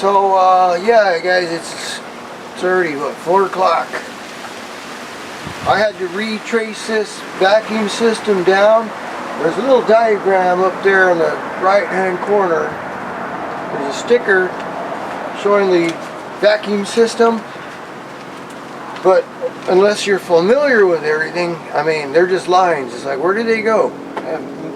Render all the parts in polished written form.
So yeah guys, it's already what, 4 o'clock. I had to retrace this vacuum system down. There's a little diagram up there in the right hand corner. There's a sticker showing the vacuum system, but unless you're familiar with everything, I mean, they're just lines. It's like, where do they go?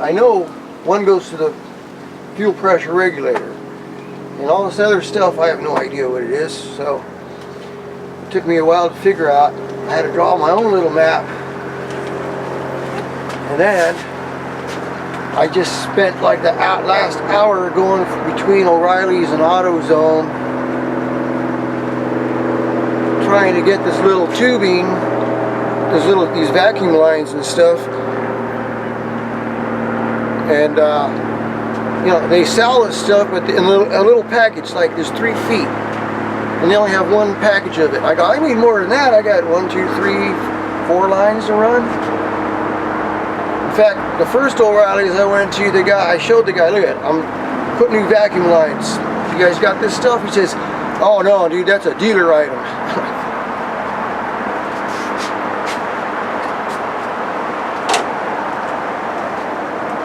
I know one goes to the fuel pressure regulator, and all this other stuff I have no idea what it is. So it took me a while to figure out. I had to draw my own little map, and then I just spent like the last hour going between O'Reilly's and AutoZone trying to get this little tubing, these vacuum lines and stuff. And you know, they sell this stuff in a little package, like there's 3 feet, and they only have one package of it. I go, I need more than that. I got 1, 2, 3, 4 lines to run. In fact, the first O'Reilly's I went to, I showed the guy, look at it, I'm putting new vacuum lines. You guys got this stuff? He says, oh no, dude, that's a dealer item.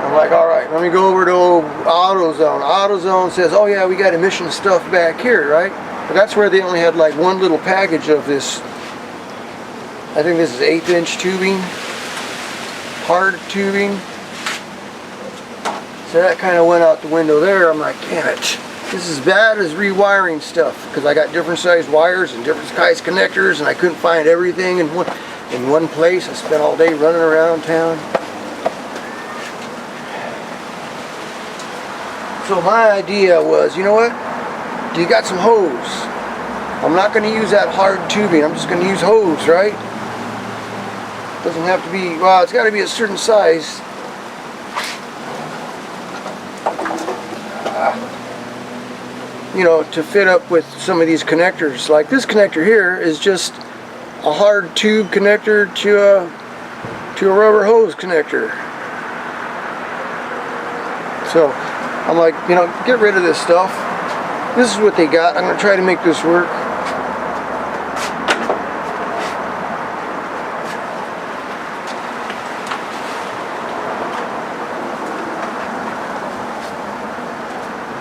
I'm like, all right, let me go over to AutoZone. AutoZone says, oh yeah, we got emission stuff back here, right? But that's where they only had like one little package of this. I think this is 1/8" tubing. Hard tubing. So that kind of went out the window there. I'm like, damn it, this is bad as rewiring stuff, because I got different sized wires and different size connectors, and I couldn't find everything in one place. I spent all day running around town. So my idea was, you know what, you got some hose. I'm not going to use that hard tubing, I'm just going to use hose, right? Doesn't have to be, well, it's got to be a certain size. You know, to fit up with some of these connectors. Like this connector here is just a hard tube connector to a rubber hose connector. So I'm like, you know, get rid of this stuff. This is what they got. I'm going to try to make this work.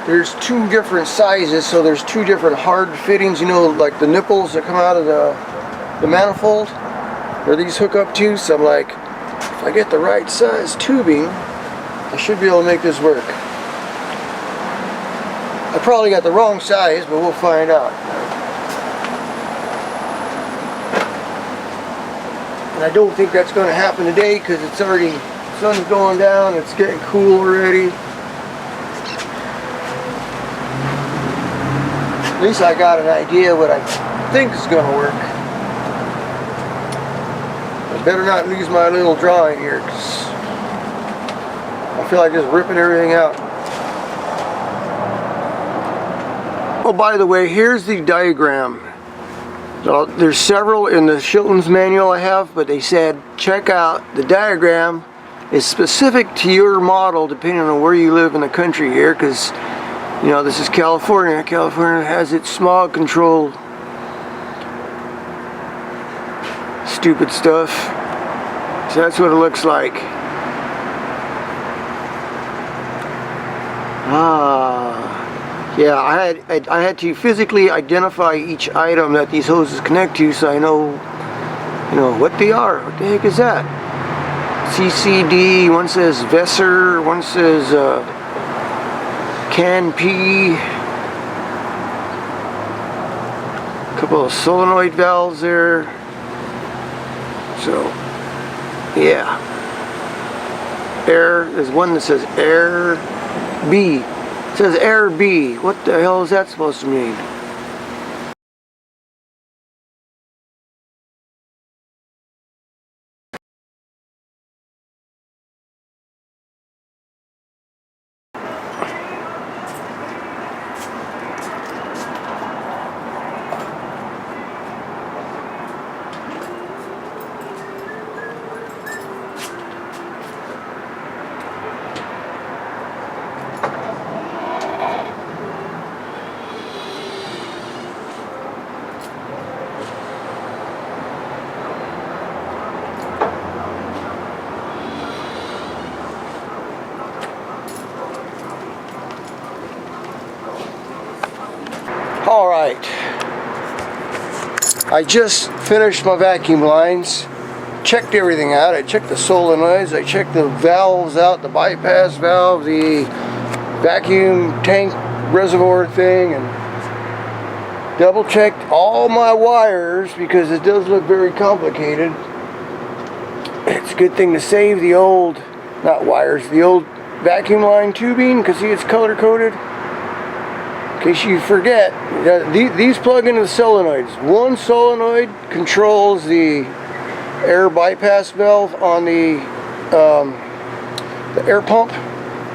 There's 2 different sizes, so there's 2 different hard fittings, you know, like the nipples that come out of the manifold, where these hook up to. So I'm like, if I get the right size tubing, I should be able to make this work. I probably got the wrong size, but we'll find out. And I don't think that's going to happen today, because it's already, sun's going down, it's getting cool already. At least I got an idea what I think is going to work. I better not lose my little drawing here, because I feel like just ripping everything out. Oh, by the way, here's the diagram. So there's several in the Shilton's manual I have, but they said check out the diagram. It's specific to your model depending on where you live in the country here, because you know, this is California. California has its smog control stupid stuff. So that's what it looks like. Yeah, I had to physically identify each item that these hoses connect to, so I know, you know, what they are. What the heck is that? CCD, one says Vesser, one says Can P, a couple of solenoid valves there. So yeah, air, there's one that says air B. It says air B. What the hell is that supposed to mean? Alright, I just finished my vacuum lines, checked everything out. I checked the solenoids, I checked the valves out, the bypass valve, the vacuum tank reservoir thing, and double checked all my wires because it does look very complicated. It's a good thing to save the old, not wires, the old vacuum line tubing, because see, it's color coded. In case you forget, these plug into the solenoids. One solenoid controls the air bypass valve on the air pump,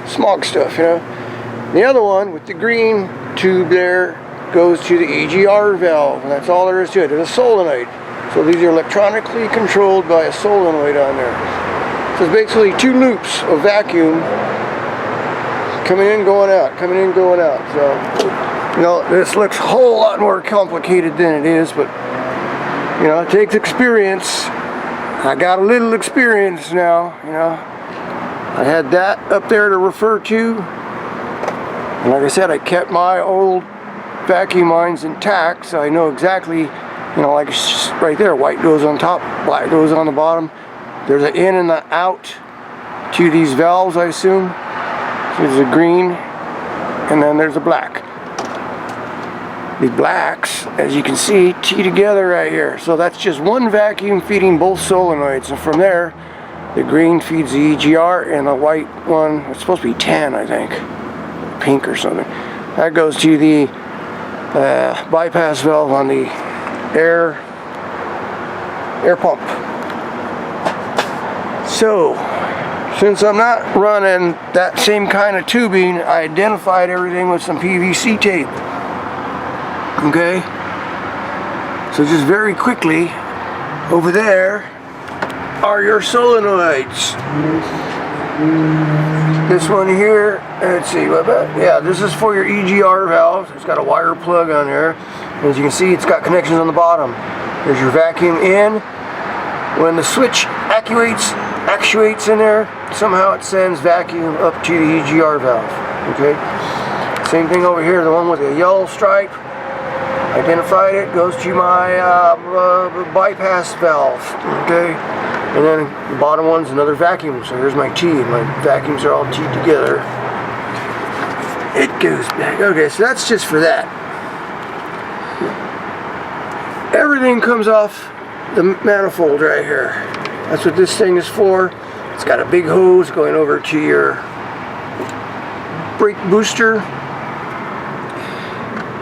smog stuff, you know. The other one with the green tube there goes to the EGR valve, and that's all there is to it. It's a solenoid. So these are electronically controlled by a solenoid on there. So it's basically two loops of vacuum coming in, going out, coming in, going out. So, you know, this looks a whole lot more complicated than it is, but, you know, it takes experience. I got a little experience now, you know. I had that up there to refer to. And like I said, I kept my old vacuum lines intact, so I know exactly, you know, like right there, white goes on top, black goes on the bottom. There's an in and an out to these valves, I assume. There's a green, and then there's a black. The blacks, as you can see, tee together right here. So that's just one vacuum feeding both solenoids, and from there, the green feeds the EGR, and the white one, it's supposed to be tan, I think, pink or something. That goes to the bypass valve on the air pump. So, since I'm not running that same kind of tubing, I identified everything with some PVC tape. Okay? So just very quickly, over there are your solenoids. This one here, let's see, what about? Yeah, this is for your EGR valve. It's got a wire plug on there. As you can see, it's got connections on the bottom. There's your vacuum in. When the switch actuates in there, somehow it sends vacuum up to the EGR valve. Okay. Same thing over here, the one with the yellow stripe. Identified it, goes to my bypass valve. Okay. And then the bottom one's another vacuum. So here's my T. My vacuums are all teed together. It goes back. Okay, so that's just for that. Everything comes off the manifold right here. That's what this thing is for. It's got a big hose going over to your brake booster.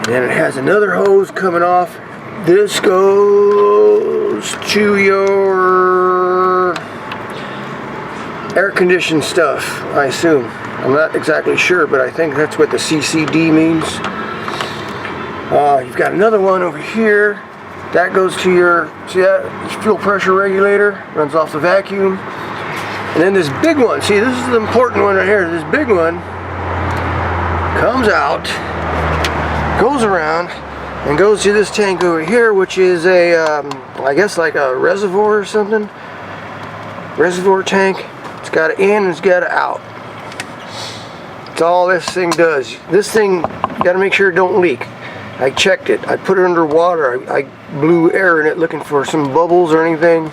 And then it has another hose coming off. This goes to your air conditioned stuff, I assume. I'm not exactly sure, but I think that's what the CCD means. You've got another one over here. That goes to your, see that? Fuel pressure regulator. Runs off the vacuum. And then this big one, see, this is the important one right here. This big one comes out, goes around, and goes to this tank over here, which is a, I guess like a reservoir or something. Reservoir tank. It's got an in and it's got an out. That's all this thing does. This thing, you gotta make sure it don't leak. I checked it. I put it under water. I blew air in it looking for some bubbles or anything.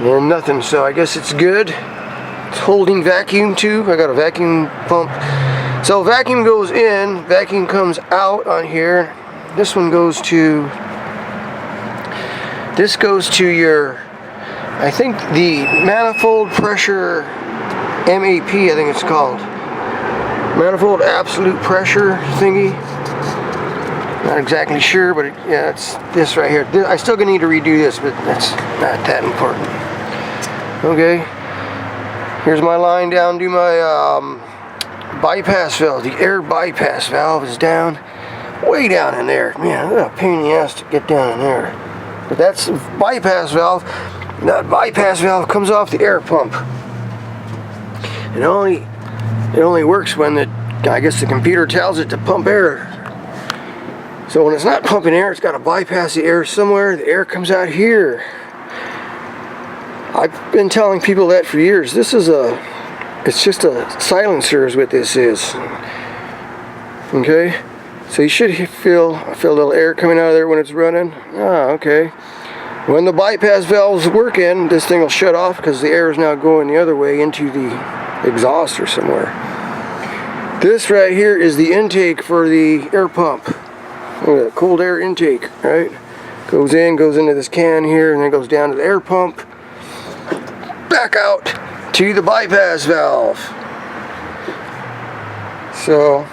And nothing, so I guess it's good. It's holding vacuum too. I got a vacuum pump. So vacuum goes in, vacuum comes out on here. This one goes to, this goes to your, I think the manifold pressure MAP, I think it's called. Manifold absolute pressure thingy. Not exactly sure, but yeah, it's this right here. I still gonna need to redo this, but that's not that important. Okay, here's my line down to my bypass valve. The air bypass valve is down, way down in there. Man, what a pain in the ass to get down in there. But that's the bypass valve. And that bypass valve comes off the air pump. It only works when I guess the computer tells it to pump air. So when it's not pumping air, it's got to bypass the air somewhere. The air comes out here. I've been telling people that for years. This is it's just a silencer is what this is. Okay? So you should feel a little air coming out of there when it's running. Ah, okay. When the bypass valve's working, this thing will shut off because the air is now going the other way into the exhaust or somewhere. This right here is the intake for the air pump. Look at that, cold air intake, right? Goes into this can here, and then goes down to the air pump. Back out to the bypass valve. So,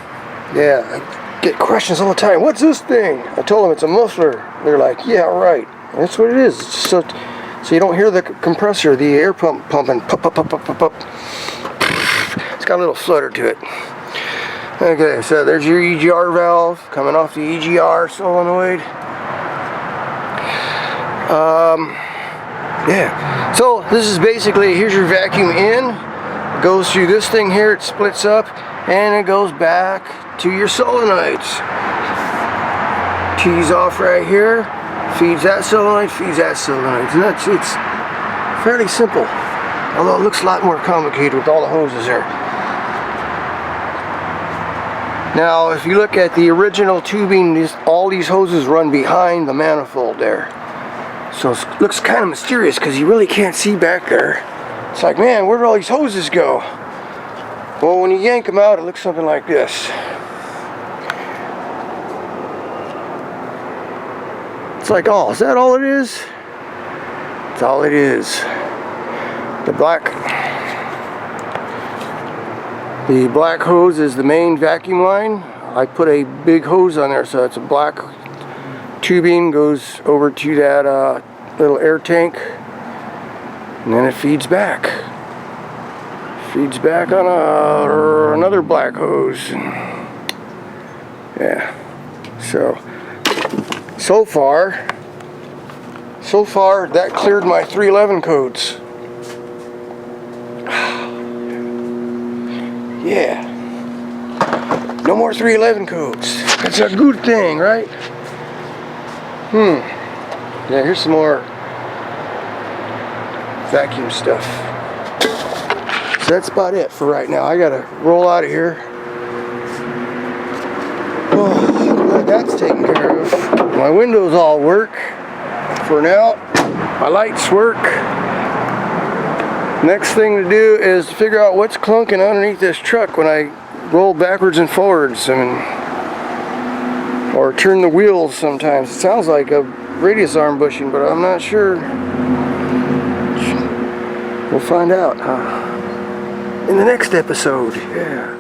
yeah, I get questions all the time. What's this thing? I told them it's a muffler. They're like, yeah, right. That's what it is. So you don't hear the compressor, the air pump pumping. Pop, pop, pop, pop, pop, pop. It's got a little flutter to it. Okay, so there's your EGR valve coming off the EGR solenoid. Yeah. So this is basically, here's your vacuum in. It goes through this thing here. It splits up, and it goes back to your solenoids. Tees off right here. Feeds that solenoid, feeds that solenoid. And it's fairly simple, although it looks a lot more complicated with all the hoses there. Now, if you look at the original tubing, all these hoses run behind the manifold there. So it looks kind of mysterious because you really can't see back there. It's like, man, where did all these hoses go? Well, when you yank them out, it looks something like this. It's like, oh, is that all it is? That's all it is. The black hose is the main vacuum line. I put a big hose on there, so it's a black tubing, goes over to that little air tank, and then it feeds back. Feeds back on another black hose. Yeah. So far, that cleared my 311 codes. Yeah. No more 311 codes. That's a good thing, right? Yeah, here's some more vacuum stuff. So that's about it for right now. I gotta roll out of here. Oh, glad that's taken care of. My windows all work for now. My lights work. Next thing to do is figure out what's clunking underneath this truck when I roll backwards and forwards, or turn the wheels sometimes. It sounds like a radius arm bushing, but I'm not sure. We'll find out in the next episode. Yeah.